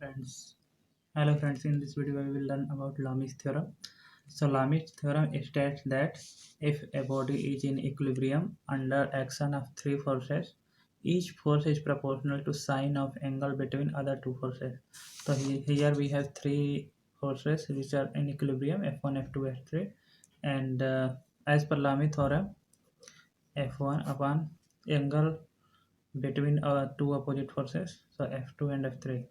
friends. Hello friends, in this video we will learn about Lami's theorem. So Lami's theorem states that if a body is in equilibrium under action of three forces, each force is proportional to sine of angle between other two forces. So here we have three forces which are in equilibrium, F1, F2, F3, and as per Lamy theorem, F1 upon angle between two opposite forces, so F2 and F3,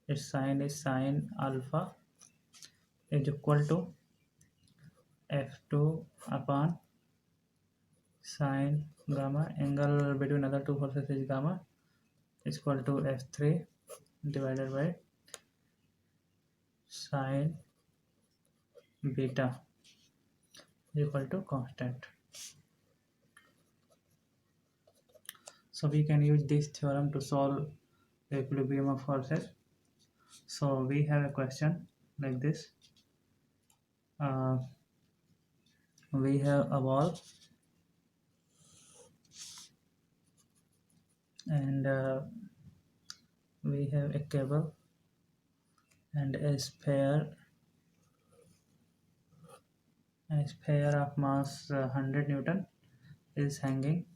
its sine is sine alpha is equal to F2 upon sine gamma. Angle between other two forces is gamma is equal to F3 divided by sine beta is equal to constant. So we can use this theorem to solve the equilibrium of forces. So we have a question like this. We have a ball and we have a cable and a sphere of mass 100 Newton is hanging.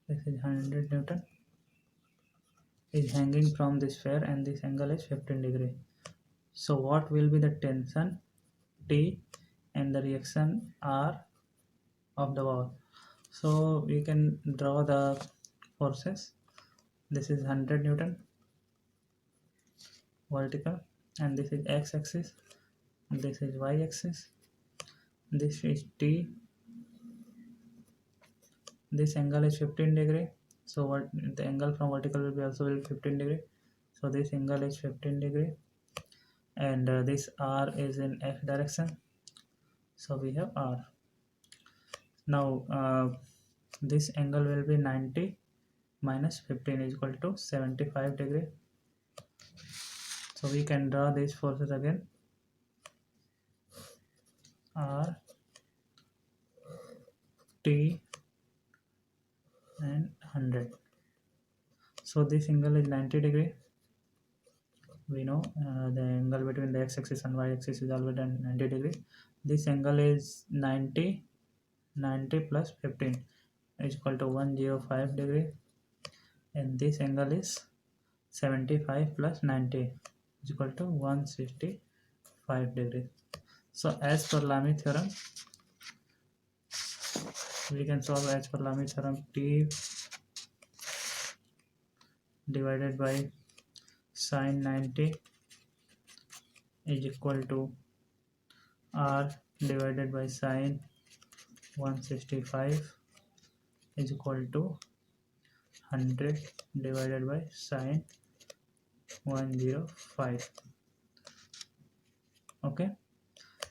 This is 100 Newton is hanging from the sphere and this angle is 15 degree. So what will be the tension T and the reaction R of the ball? So we can draw the forces. This is 100 Newton vertical and this is x axis, this is y axis, this is T, this angle is 15 degree. So what the angle from vertical will be also will 15 degree. So this angle is 15 degree and this R is in x direction. So we have R. Now this angle will be 90 minus 15 is equal to 75 degree. So we can draw these forces again. R, T and 100. So this angle is 90 degree. We know the angle between the x-axis and y-axis is always 90 degree. This angle is 90 plus 15 is equal to 105 degree and this angle is 75 plus 90 is equal to 165 degree. So as per Lamy theorem, we can solve as per Lamy theorem. T divided by sine 90 is equal to R divided by sine 165 is equal to 100 divided by sine 105. Okay,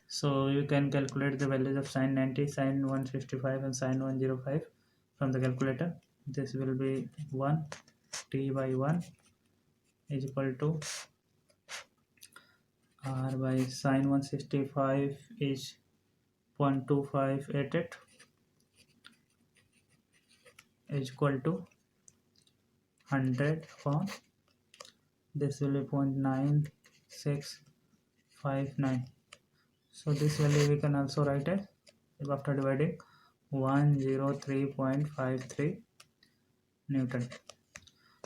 so you can calculate the values of sine 90, sine 165 and sine 105 from the calculator. This will be 1 T by 1 is equal to R by sine 165 is 0.2588 is equal to 100 upon this will be 0.9659. So this value we can also write as, if after dividing, 103.53 Newton.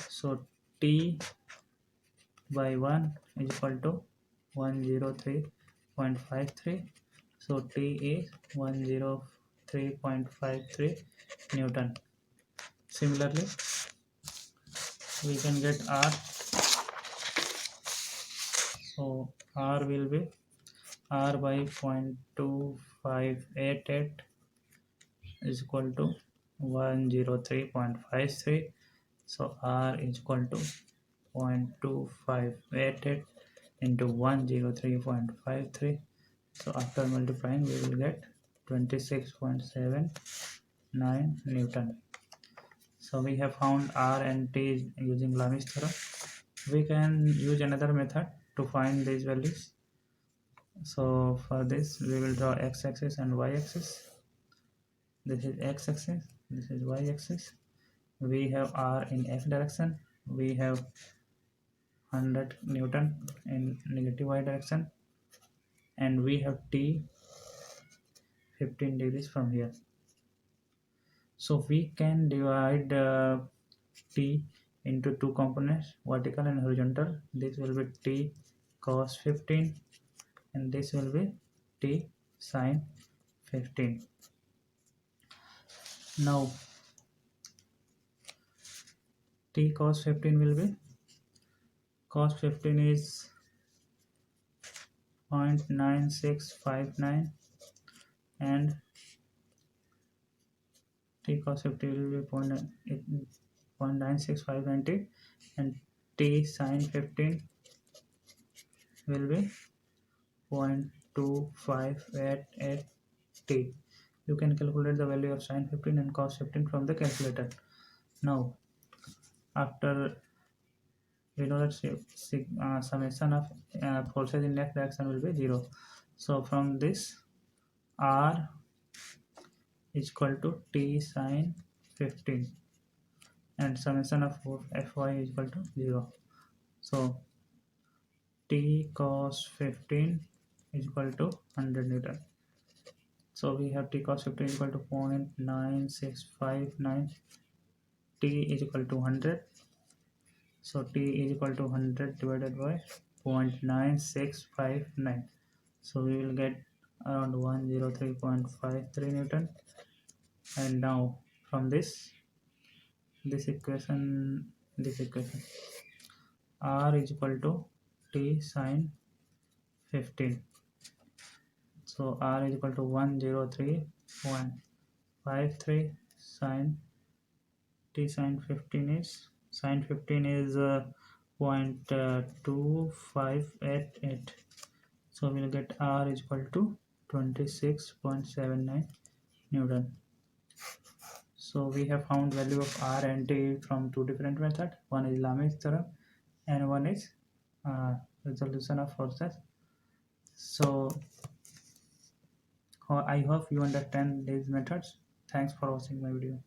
So T by 1 is equal to 103.53. So T is 103.53 Newton. Similarly, we can get R. So R will be R by 0.2588 is equal to 103.53. So R is equal to 0.2588 into 103.53. So after multiplying we will get 26.79 Newton. So we have found R and T using Lamy's theorem. We can use another method to find these values. So for this we will draw x-axis and y-axis. This is x-axis, this is y-axis. We have R in x direction, we have 100 Newton in negative y direction, and we have T 15 degrees from here. So we can divide T into two components, vertical and horizontal. This will be T cos 15 and this will be T sin 15. Now T cos 15 will be, cos 15 is 0.9659 and T cos 50 will be 0.96590 and T sin 15 will be 0.2588 T. You can calculate the value of sin 15 and cos 15 from the calculator. Now, after we know that summation of forces in x direction will be 0. So from this, R is equal to T sin 15 and summation of Fy is equal to 0. So T cos 15 is equal to 100 Newton. So we have T cos 15 is equal to 0.9659. T is equal to 100. So T is equal to 100 divided by 0.9659. So we will get around 103.53 Newton. And now from this equation, R is equal to T sin 15. So R is equal to 103.53 sin T sin 15 is 0.2588. So we'll get R is equal to 26.79 Newton. So we have found value of R and T from two different methods. One is Lamy's theorem and one is resolution of forces. So I hope you understand these methods. Thanks for watching my video.